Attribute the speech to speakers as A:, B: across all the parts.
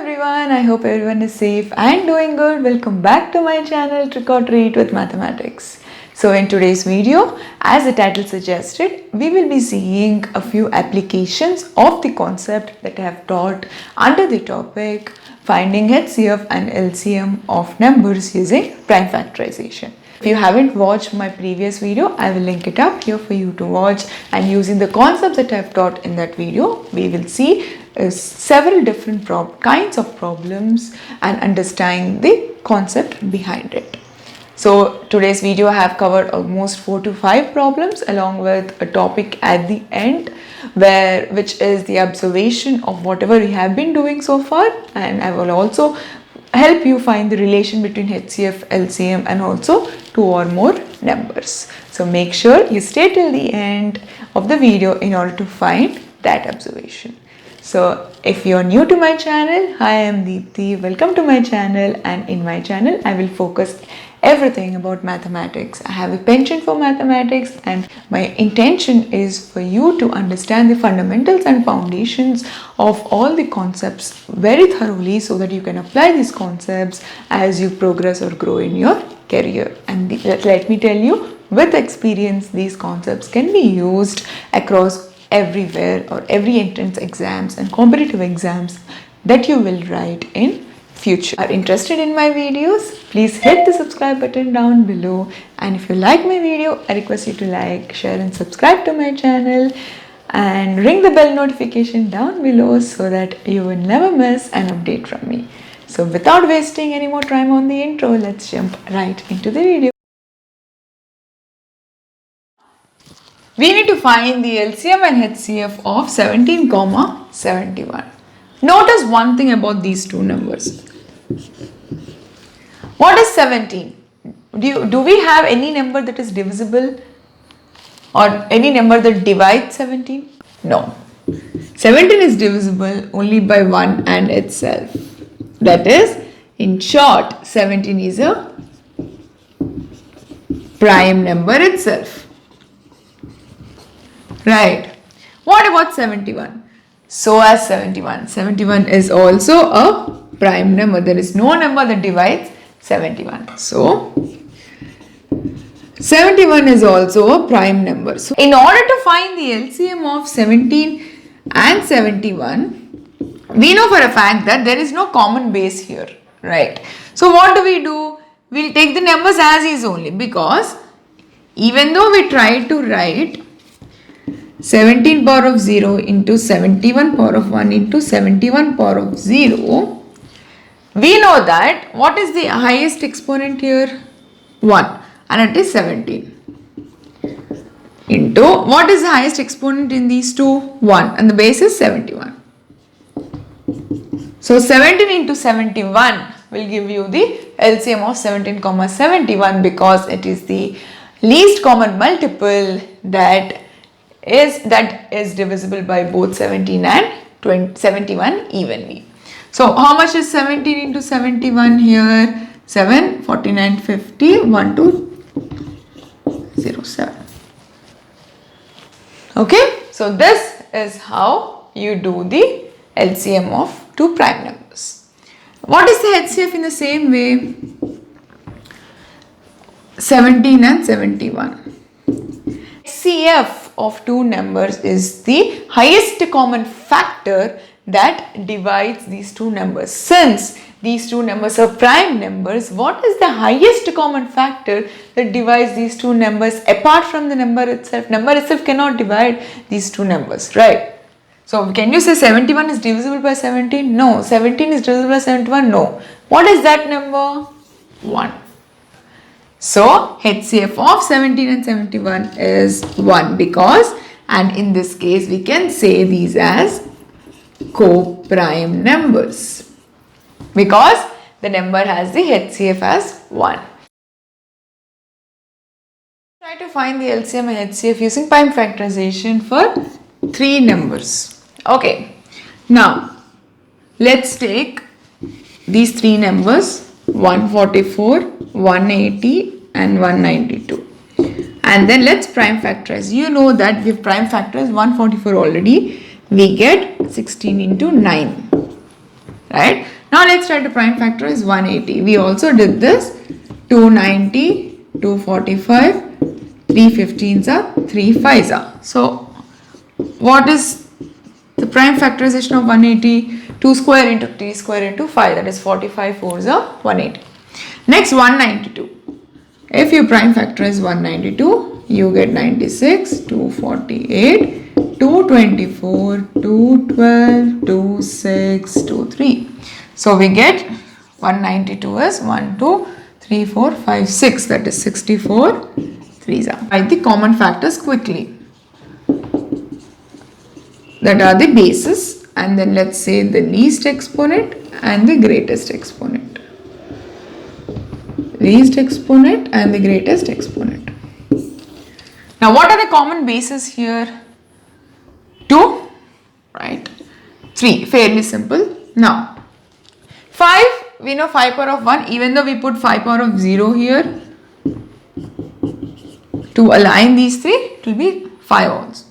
A: everyone, I hope everyone is safe and doing good. Welcome back to my channel Trick or Treat with Mathematics. So in today's video, as the title suggested, we will be seeing a few applications of the concept that I have taught under the topic finding HCF and LCM of numbers using prime factorization. If you haven't watched my previous video, I will link it up here for you to watch, and using the concepts that I have taught in that video, we will see several different kinds of problems and understand the concept behind it. So today's video I have covered almost 4 to 5 problems along with a topic at the end which is the observation of whatever we have been doing so far, and I will also help you find the relation between HCF, LCM and also 2 or more numbers. So make sure you stay till the end of the video in order to find that observation. So if you are new to my channel, hi, I am Deepthi. Welcome to my channel, and in my channel I will focus everything about mathematics. I have a penchant for mathematics, and my intention is for you to understand the fundamentals and foundations of all the concepts very thoroughly so that you can apply these concepts as you progress or grow in your career. And let me tell you, with experience, these concepts can be used across everywhere or every entrance exams and competitive exams that you will write in future. Are interested in my videos? Please hit the subscribe button down below, and if you like my video, I request you to like, share and subscribe to my channel and ring the bell notification down below so that you will never miss an update from me. So without wasting any more time on the intro, let's jump right into the video. We need to find the LCM and HCF of 17, 71. Notice one thing about these two numbers. What is 17? Do we have any number that is divisible or any number that divides 17? No. 17 is divisible only by 1 and itself. That is, in short, 17 is a prime number itself. Right. What about 71? So as 71. 71 is also a prime number. There is no number that divides 71. So 71 is also a prime number. So in order to find the LCM of 17 and 71, we know for a fact that there is no common base here. Right. So what do? We'll take the numbers as is only, because even though we try to write 17 power of 0 into 71 power of 1 into 71 power of 0, we know that what is the highest exponent here? 1, and it is 17. Into what is the highest exponent in these two? 1, and the base is 71. So 17 into 71 will give you the LCM of 17, 71, because it is the least common multiple that is divisible by both 17 and 71 evenly. So how much is 17 into 71 here? 7, 49, 50, 1, 2, 0, 7. Okay, so this is how you do the LCM of two prime numbers. What is the HCF in the same way? 17 and 71. HCF of two numbers is the highest common factor that divides these two numbers. Since these two numbers are prime numbers, what is the highest common factor that divides these two numbers apart from the number itself? Number itself cannot divide these two numbers, right? So can you say 71 is divisible by 17? No. 17 is divisible by 71? No. What is that number? 1. So HCF of 17 and 71 is 1, because, and in this case we can say these as co-prime numbers, because the number has the HCF as 1. Try to find the LCM and HCF using prime factorization for 3 numbers. Okay, now let's take these 3 numbers, 144, 180 and 192, and then let's prime factorize. You know that we've prime factorized 144 already. We get 16 into 9. right? Now let's try to prime factorize 180. We also did this. 290, 245, 3 15s are 3 5s are. So what is the prime factorization of 180? 2 square into 3 square into 5, that is 45 4s are 180. Next 192. If you prime factorize 192, you get 96, 248, 224, 212, 26, 23. So we get 192 is 1, 2, 3, 4, 5, 6, that is 64 3s are. Write the common factors quickly. That are the bases, and then let's say the least exponent and the greatest exponent. Least exponent and the greatest exponent. Now what are the common bases here? 2, right? 3, fairly simple. Now 5, we know 5 power of 1, even though we put 5 power of 0 here, to align these three, it will be 5 ounce.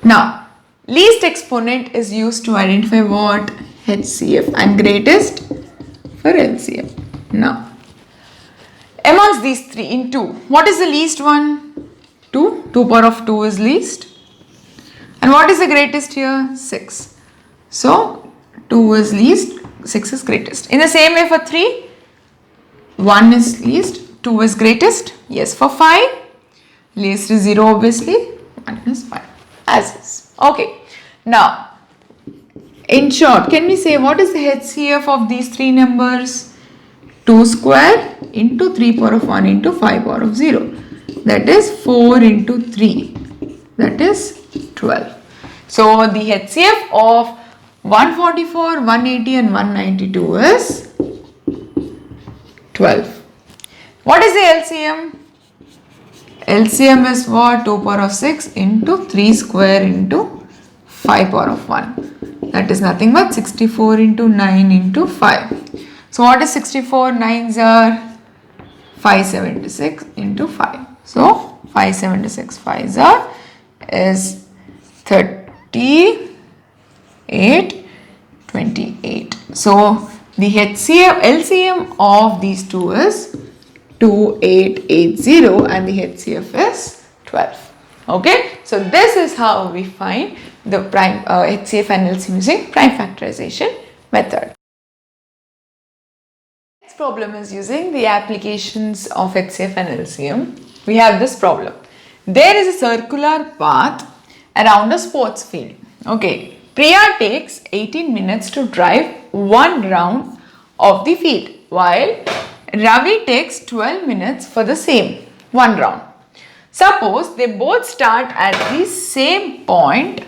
A: Now least exponent is used to identify what? HCF, and greatest for LCM. Now amongst these three in 2, what is the least one? 2. 2 power of 2 is least. And what is the greatest here? 6. So 2 is least, 6 is greatest. In the same way for 3, 1 is least, 2 is greatest. Yes, for 5, least is 0 obviously, 1 is 5 as is. Okay. Now in short, can we say what is the HCF of these three numbers? 2 square into 3 power of 1 into 5 power of 0. That is 4 into 3. That is 12. So the HCF of 144, 180 and 192 is 12. What is the LCM? LCM is what? 2 power of 6 into 3 square into 5 power of 1. That is nothing but 64 into 9 into 5. So what is 64? 9s are 576 into 5. So 576 5s are is 38, 28. So the HCF LCM of these two is 2880 and the HCF is 12. Okay, so this is how we find the prime HCF and LCM using prime factorization method. Next problem is using the applications of HCF and LCM. We have this problem. There is a circular path around a sports field. Okay, Priya takes 18 minutes to drive one round of the field, while Ravi takes 12 minutes for the same one round. Suppose they both start at the same point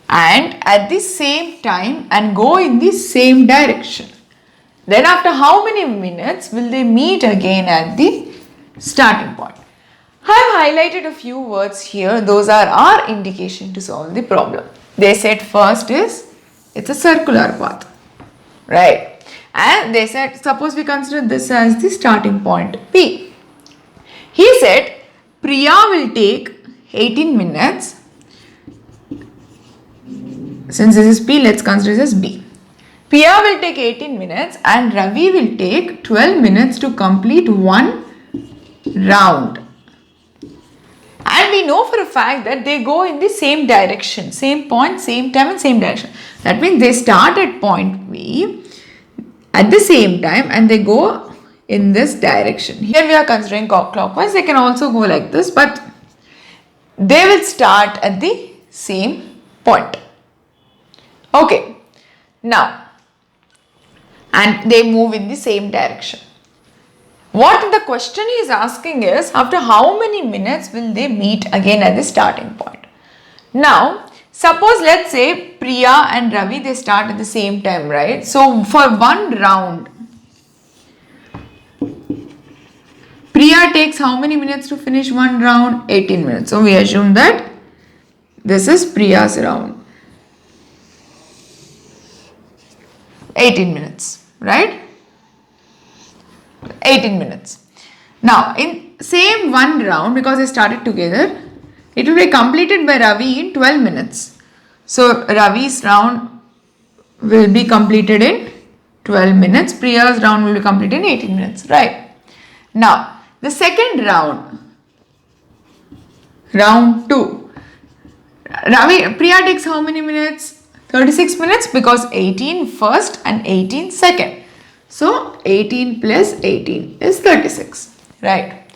A: and at the same time and go in the same direction. Then after how many minutes will they meet again at the starting point? I have highlighted a few words here. Those are our indication to solve the problem. They said first is it's a circular path, right? And they said suppose we consider this as the starting point P. He said Priya will take 18 minutes. Since this is P, let's consider this as B. Priya will take 18 minutes and Ravi will take 12 minutes to complete one round. And we know for a fact that they go in the same direction, same point, same time and same direction. That means they start at point B at the same time and they go in this direction. Here we are considering clockwise. They can also go like this, but they will start at the same point. Okay. Now, and they move in the same direction. What the question is asking is after how many minutes will they meet again at the starting point. Now, suppose let's say Priya and Ravi they start at the same time, right? So for one round, Priya takes how many minutes to finish one round? 18 minutes. So we assume that this is Priya's round. 18 minutes, right? 18 minutes. Now, in same one round, because they started together, it will be completed by Ravi in 12 minutes. So, Ravi's round will be completed in 12 minutes. Priya's round will be completed in 18 minutes, right? Now, the second round, round 2. Priya takes how many minutes? 36 minutes because 18 first and 18 second. So, 18 plus 18 is 36, right?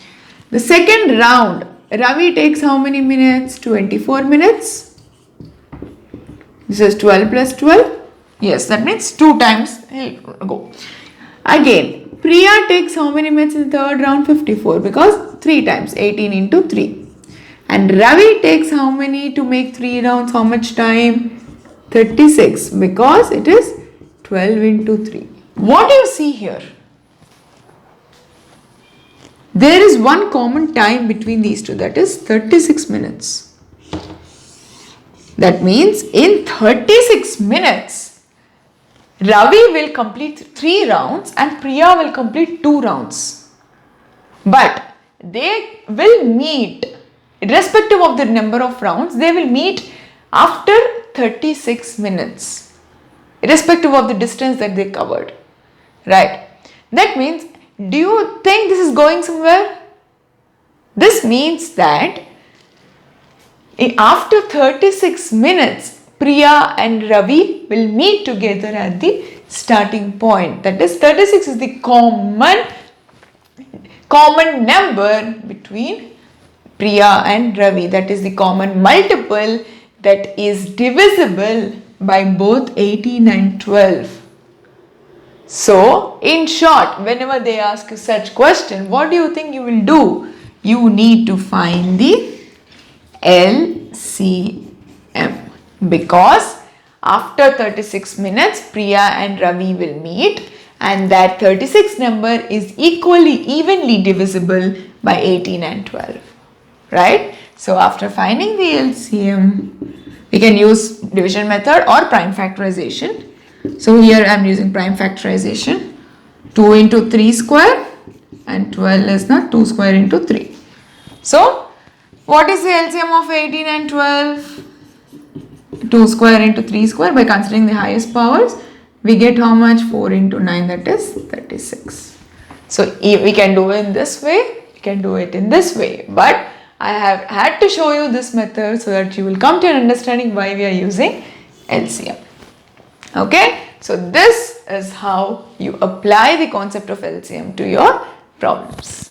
A: The second round, Ravi takes how many minutes? 24 minutes. This is 12 plus 12. Yes, that means 2 times he'll go. Again, Priya takes how many minutes in the third round? 54 because 3 times 18 into 3. And Ravi takes how many to make 3 rounds? How much time? 36 because it is 12 into 3. What do you see here? There is one common time between these two, that is 36 minutes. That means in 36 minutes, Ravi will complete 3 rounds and Priya will complete 2 rounds. But they will meet, irrespective of the number of rounds, they will meet after 36 minutes, irrespective of the distance that they covered. Right? That means, do you think this is going somewhere? This means that after 36 minutes, Priya and Ravi will meet together at the starting point. That is, 36 is the common number between Priya and Ravi. That is the common multiple that is divisible by both 18 and 12. So, in short, whenever they ask you such question, what do you think you will do? You need to find the LCM, because after 36 minutes, Priya and Ravi will meet, and that 36 number is evenly divisible by 18 and 12, right? So, after finding the LCM, we can use division method or prime factorization. So, here I am using prime factorization. 2 into 3 square and 12 is not 2 square into 3. So, what is the LCM of 18 and 12? 2 square into 3 square. By considering the highest powers, we get how much? 4 into 9, that is 36. So, we can do it in this way, we can do it in this way. But I have had to show you this method so that you will come to an understanding why we are using LCM. Okay, so this is how you apply the concept of LCM to your problems.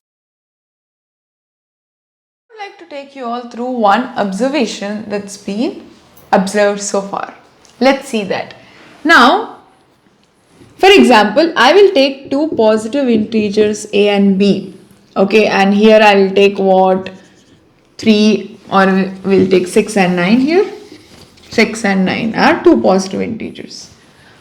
A: I would like to take you all through one observation that's been observed so far. Let's see that. Now, for example, I will take 2 positive integers a and b. Okay, and here I will take what? 3, or we'll take 6 and 9 here. 6 and 9 are 2 positive integers.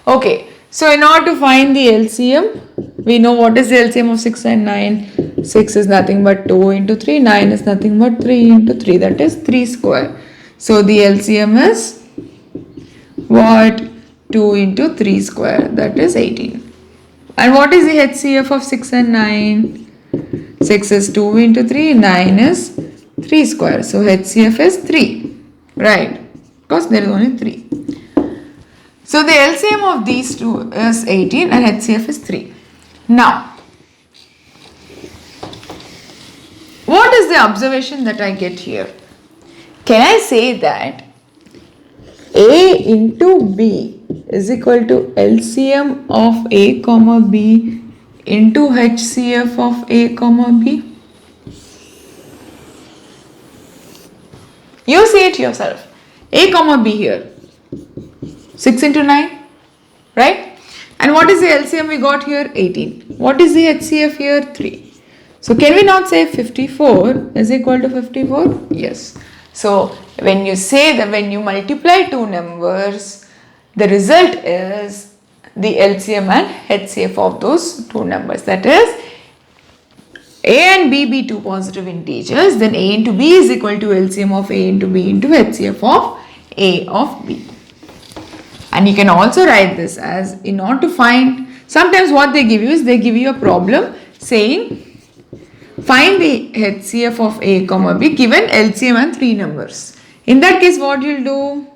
A: Okay, so in order to find the LCM, we know what is the LCM of 6 and 9. 6 is nothing but 2 into 3, 9 is nothing but 3 into 3, that is 3 square. So the LCM is what? 2 into 3 square, that is 18. And what is the HCF of 6 and 9? 6 is 2 into 3, 9 is 3 square. So HCF is 3, right? Because there is only 3. So the LCM of these two is 18 and HCF is 3. Now, what is the observation that I get here? Can I say that A into B is equal to LCM of A comma B into HCF of A comma B? You see it yourself. A comma B here. 6 into 9, right? And what is the LCM we got here? 18. What is the HCF here? 3. So can we not say 54 is equal to 54? Yes. So when you say that when you multiply 2 numbers, the result is the LCM and HCF of those 2 numbers. That is, A and B be 2 positive integers, then A into B is equal to LCM of A into B into HCF of A of B. And you can also write this as, in order to find, sometimes what they give you is they give you a problem saying find the HCF of A comma B given LCM and 3 numbers. In that case, what you'll do?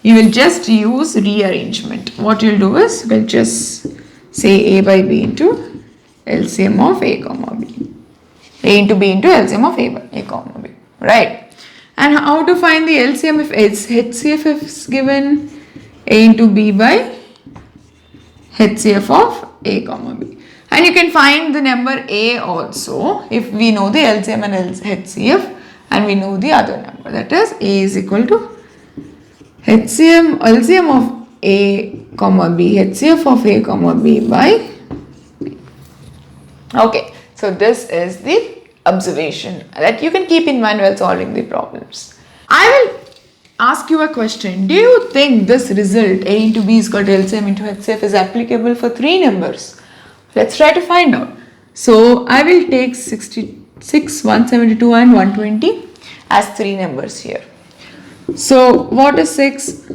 A: you will just use rearrangement. What you'll do is, we'll just say A by B into LCM of A comma B. A into B into LCM of A comma B. Right? And how to find the LCM if it's HCF is given? A into B by HCF of A comma B. And you can find the number A also if we know the LCM and HCF and we know the other number. That is, A is equal to LCM of A comma B, HCF of A comma B by B. Okay, so this is the observation that you can keep in mind while solving the problems. I will ask you a question. Do you think this result A into B is equal to LCM into HCF is applicable for 3 numbers? Let's try to find out. So I will take 66, 172 and 120 as 3 numbers here. So what is 6?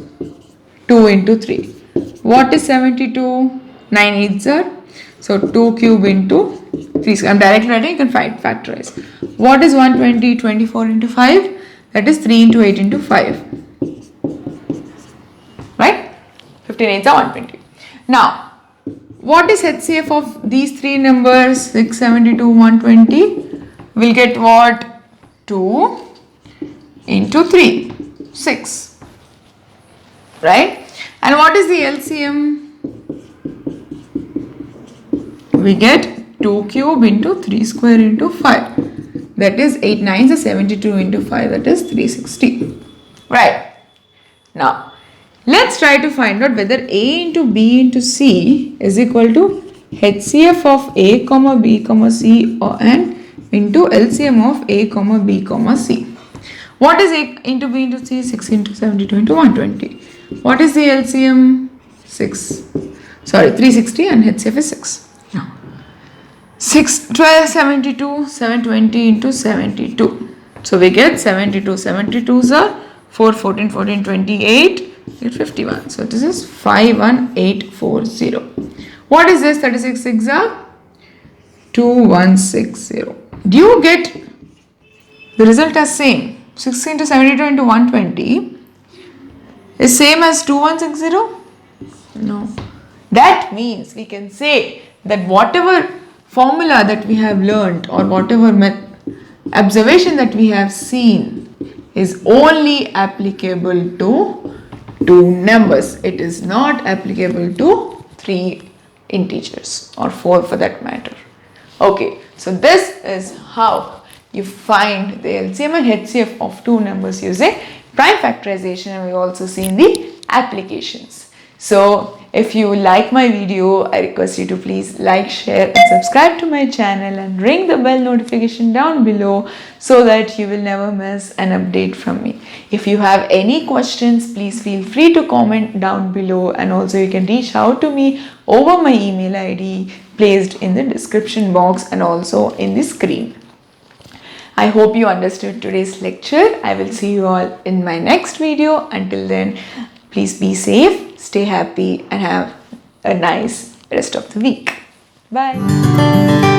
A: 2 into 3. What is 72? 9 8s are. So 2 cube into 3. I'm directly writing, you can factorize. What is 120? 24 into 5. That is 3 into 8 into 5. Right? 15 8s are 120. Now, what is HCF of these 3 numbers? 6, 72, 120. We'll get what? 2 into 3. 6. Right? And what is the LCM? We get 2 cube into 3 square into 5. That is 8 9s are 72 into 5. That is 360. Right. Now, let's try to find out whether A into B into C is equal to HCF of A comma B comma C and into LCM of A comma B comma C. What is A into B into C? 6 into 72 into 120. What is the LCM? 360 and HCF is 6. Now, 6, 12, 72, 720 into 72. So we get 72, 72s are 4, 14, 14, 28, 51. So this is 51840. What is this? 36 6 are 2160. Do you get the result as same? 16 into 72 into 120 is same as 2160? No. That means we can say that whatever formula that we have learnt or whatever observation that we have seen is only applicable to 2 numbers. It is not applicable to 3 integers or 4 for that matter. Okay, so this is how you find the LCM and HCF of 2 numbers using prime factorization, and we also seen the applications. So if you like my video, I request you to please like, share and subscribe to my channel and ring the bell notification down below so that you will never miss an update from me. If you have any questions, please feel free to comment down below, and also you can reach out to me over my email ID placed in the description box and also in the screen. I hope you understood today's lecture. I will see you all in my next video. Until then, please be safe, stay happy and have a nice rest of the week. Bye.